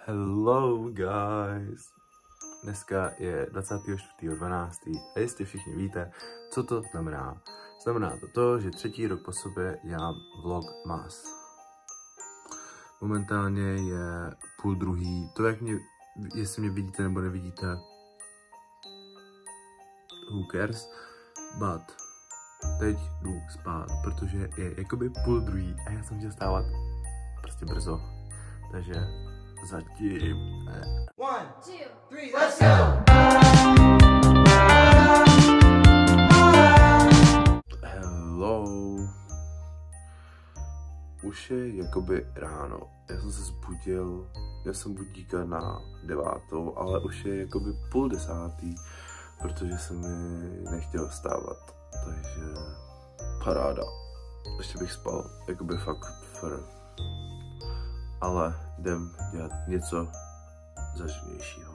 Hello guys! Dneska je 24.12. a jestli všichni víte, co to znamená. Znamená to, že třetí rok po sobě dělám vlogmas. Momentálně je 1:30. To jak mě, jestli mě vidíte nebo nevidíte, who cares, but teď jdu spát, protože je jakoby 1:30 a já jsem chtěl stávat prostě brzo. Takže zatím. 1, 2, 3, let's go! Hello. Už je jakoby ráno. Já jsem se zbudil, měl jsem budíka na 9, ale už je jakoby 9:30, protože jsem mi nechtěl vstávat. Takže paráda. Ještě bych spal, jakoby fakt ale jdem dělat něco zajímavějšího.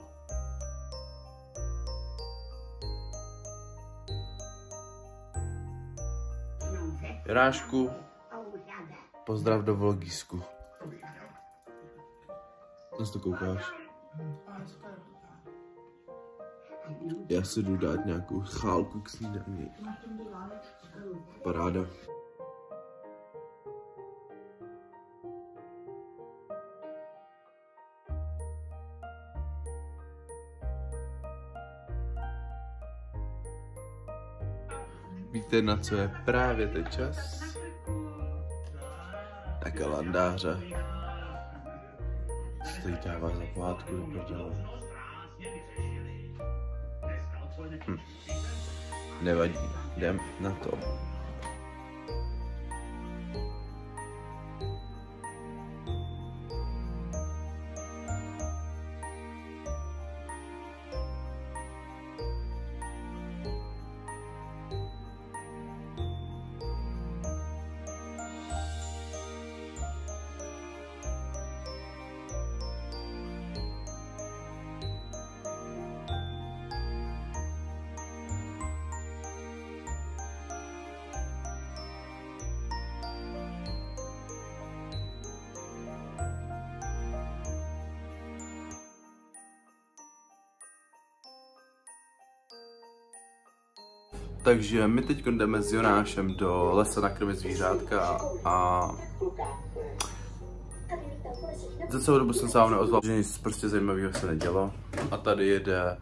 Jirášku, pozdrav do vlogísku. Co to koukáš? Já si jdu dát nějakou chálku k snídani. Paráda. Víte, na co je právě teď čas? Na kalendáře. Co teď dává za pohádku do prdele? Nevadí, jdem na to. Takže my teď jdeme s Jonášem do lesa nakrmit zvířátka a za celou dobu jsem se vám neozval, že nic prostě zajímavého se nedělo. A tady jede,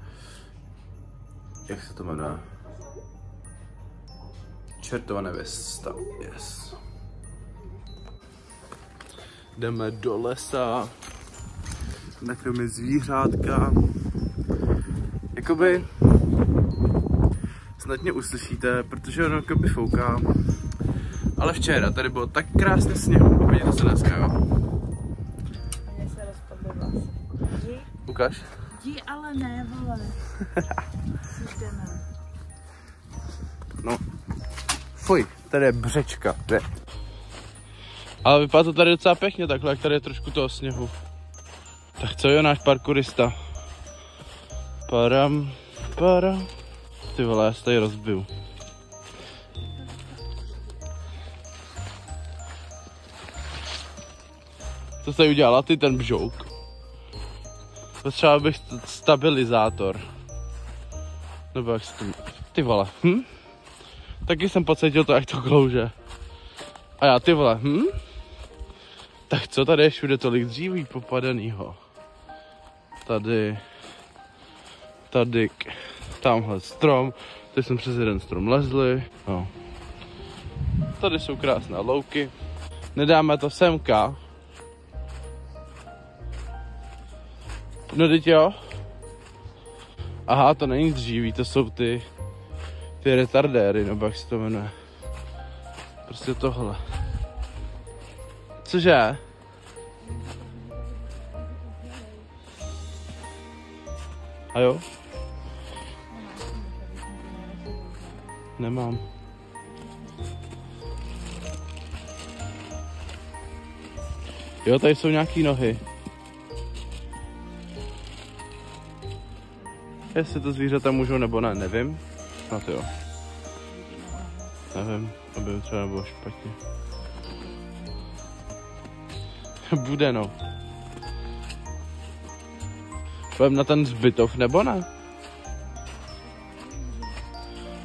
jak se to jmenuje? Čertova nevěsta, yes. Jdeme do lesa nakrmit zvířátka. Jakoby snad mě uslyšíte, protože ono jakoby fouká. Ale včera tady bylo tak krásně sněhu, uvidíte se dneska, jo? Mně se rozpadly vlasy. Jdi? Ukáž? Jdi, ale ne, vole. No. Fuj, tady je břečka, ne? Ale vypadá to tady docela pěkně takhle, jak tady je trošku toho sněhu. Tak co je náš parkourista? Param. Ty vole, já se tady rozbiju. Co jsi tady udělala ty, ten bžouk? Potřeboval bych stabilizátor. Nebo jak se to... Ty vole, Taky jsem pocítil to, jak to klouže. A já, ty vole, Tak co, tady je všude tolik dříví popadanýho. Tady, tamhle strom, teď jsme přes jeden strom lezli, no. Tady jsou krásné louky. Nedáme to semka. No teď jo. Aha, to není dříví, to jsou ty retardéry, nebo jak se to jmenuje. Prostě tohle. Cože? A jo? Nemám. Jo, tady jsou nějaký nohy. Jestli to zvířata můžou nebo ne, nevím. No to jo. Nevím, aby třeba nebylo špatně. Bude no. Půjdeme na ten zbytov, nebo ne?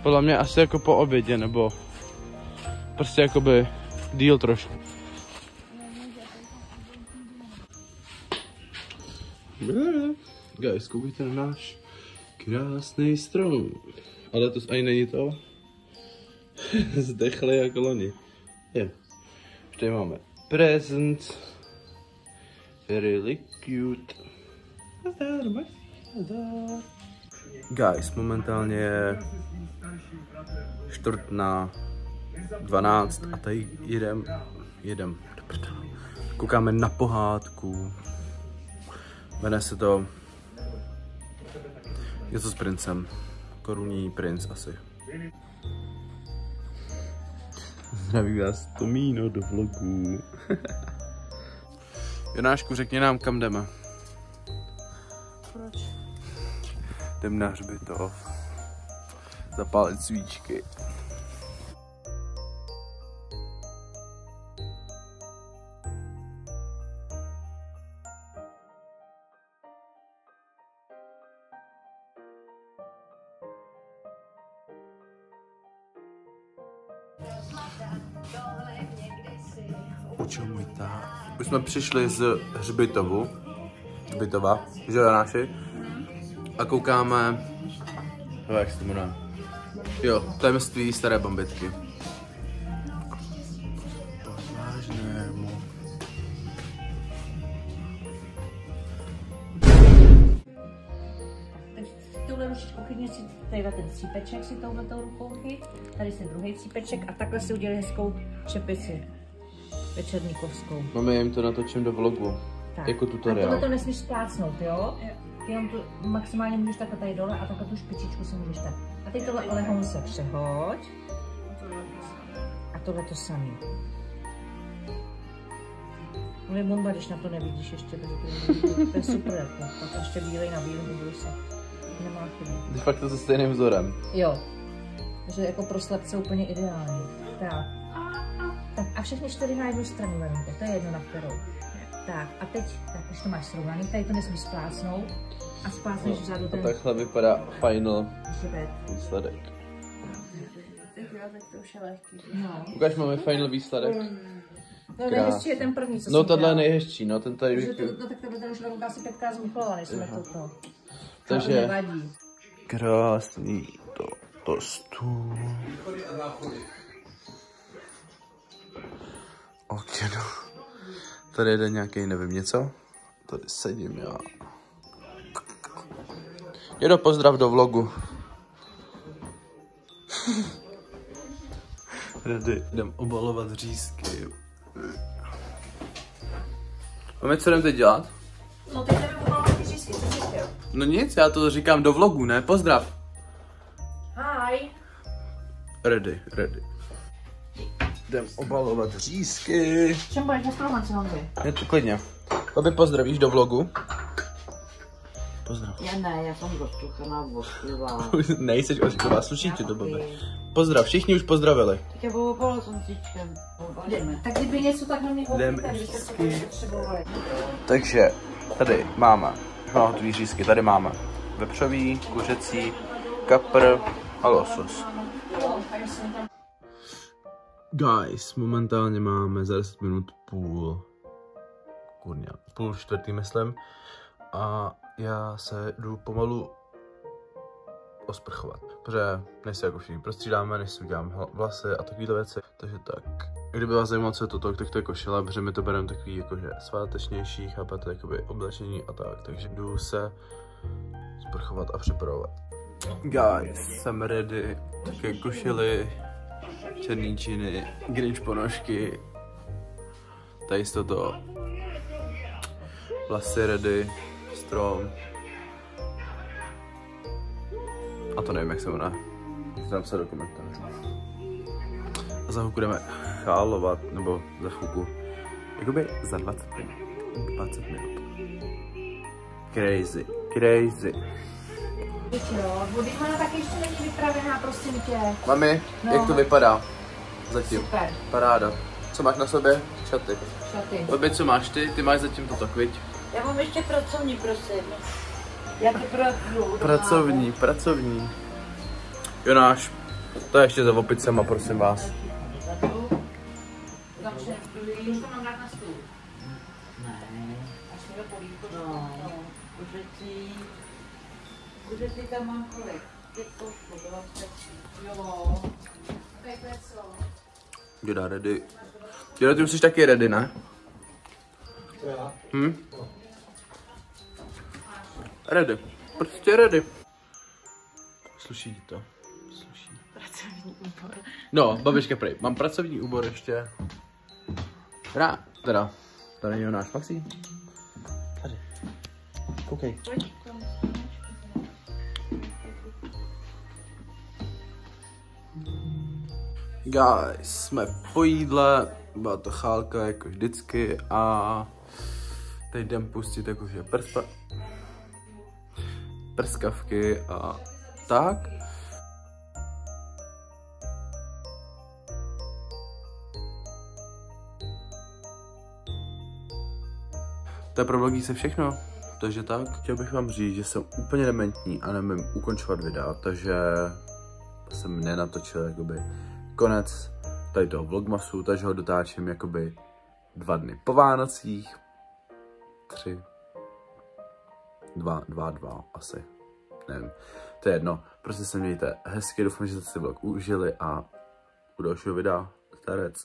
Podle mě asi jako po obědě, nebo prostě jakoby díl trošku. Guys, koukejte na náš krásný strom. Ale to ani není to. Zdechli jako loni. Je. Tady máme present. Really cute. Guys, momentálně je 11:45 a tady jedem. Koukáme na pohádku. Jmenuje se to něco s princem. Korunní princ asi. Zdraví vás Tomíno do vlogu. Jonášku, řekni nám, kam jdeme. Proč? Jdem na hřbitov. Zapálit svíčky. Učil můj tá. Už jsme přišli z hřbitova, že Jonáši? A koukáme, jak se to jmenuje? Jo, tajemství staré bambitky. Vážné, Touhle ručičkou chytně si tady ten cípeček si touhletou rukou chyt, tady si druhý cípeček a takhle si udělali hezkou čepici večerníkovskou. Máme jim to natočím do vlogu, tak. jako tutoriál. A tohle to nesmíš splácnout, jo? Jenom tu maximálně můžeš takhle tady dole a takhle tu špičičku si můžeš tak. A teď tohle olehom se přehoď. A tohle to samý. No je bomba, když na to nevidíš ještě, to je super jako. Pak ještě bílej na bílém obruse. Nemá chybu. De facto se stejným vzorem. Jo. Takže jako pro slepce úplně ideální. Tak. Tak a všechny 4 na jednu stranu vezměte, to je jedno na kterou. Tak a teď, tak už to máš srovnaný, tady to nesmíš splácnout a splácneš vzadu ten... A takhle vypadá final hřbet. výsledek. Tak jo, tak to už je lehký. No. Ukáž, máme final výsledek. No nejhezčí je ten první, co No jsem tohle je dělala. nejhezčí, no ten tady... No tak tohle ten už velká asi 5krát zmuchlala, než jsme toto. Takže... To nevadí. Krásný to stůl. Okno. Tady jde nějaký, nevím něco. Tady sedím já. Jedo, pozdrav do vlogu. Tady jdem obalovat řízky. Máme, co jdem teď dělat? No teď jdeme obalovat ty řízky, co jsi chtěl? No nic, já to říkám do vlogu, ne? Pozdrav. Hi. Ready. Jdem obalovat řízky. Čem budeš nastolovat se Honzi? Je to klidně. Babi, pozdravíš do vlogu? Pozdrav. Já ne, já jsem roztuchaná, ošklivá. Nejseš ošklivá, sluší ti to, babi. Pozdrav, všichni už pozdravili. Teď já budu opalat sluntíčkem. Tak kdyby něco, tak na mě Jdeme houpíte, kdybyste cokoliv potřebovali. Takže tady máme, už mám hotový řízky, tady máme vepřový, kuřecí, kapr a losos. Guys, momentálně máme za 10 minut půl čtvrtý myslím. A já se jdu pomalu osprchovat, protože než se jako všichni prostřídáme, než si udělám vlasy a takovýhle věci, takže tak. Kdyby vás zajímalo, co je toto, tak to je košile, protože my to bereme takový jakože svátečnější, chápete, jakoby oblečení a tak, takže jdu se sprchovat a připravovat. Guys, jsem ready, také košily, černý činy, grinch ponožky, tady toto, vlasy ready, strom. A to nevím, jak se jmenuje. Dám se do komentářů. A za chvilku jdeme chálovat, nebo za chvilku, jakoby za 20 minut. 20 minut. Crazy. Jo, vodychana taky ještě není vypravená, prosím tě. Mami, No. jak to vypadá? Zatím. Super. Paráda. Co máš na sobě? Šaty. Šaty. Babi, co máš ty? Ty máš zatím toto, kviď? Já mám ještě pracovní, prosím. Já teprve Pracovní. Jonáš, to je ještě za opicema, prosím vás. Už to mám dát na stůl. Kuřecí tam mám kolik? 5 soušků, 20. Jo. Takhle co? Děda ready. Děda, ty už jsi taky ready, ne? Ready. Prostě ready. Sluší ti to? Sluší. Pracovní úbor. No, babička prej. Mám pracovní úbor ještě. Teda. Tady je náš Maxi. Tady. Koukej. Guys, jsme po jídle. Byla to chálka jako vždycky a teď jdem pustit jakože prskavky a tak. To je pro vlogíse všechno, takže tak. Chtěl bych vám říct, že jsem úplně dementní a nemím ukončovat videa, takže jsem nenatočil jakoby konec tady toho vlogmasu, takže ho dotáčím jakoby 2 dny po Vánocích. 3. 2 asi. Nevím, to je jedno. Prostě se mějte hezky, doufám, že jste si vlog užili a u dalšího videa. Starec.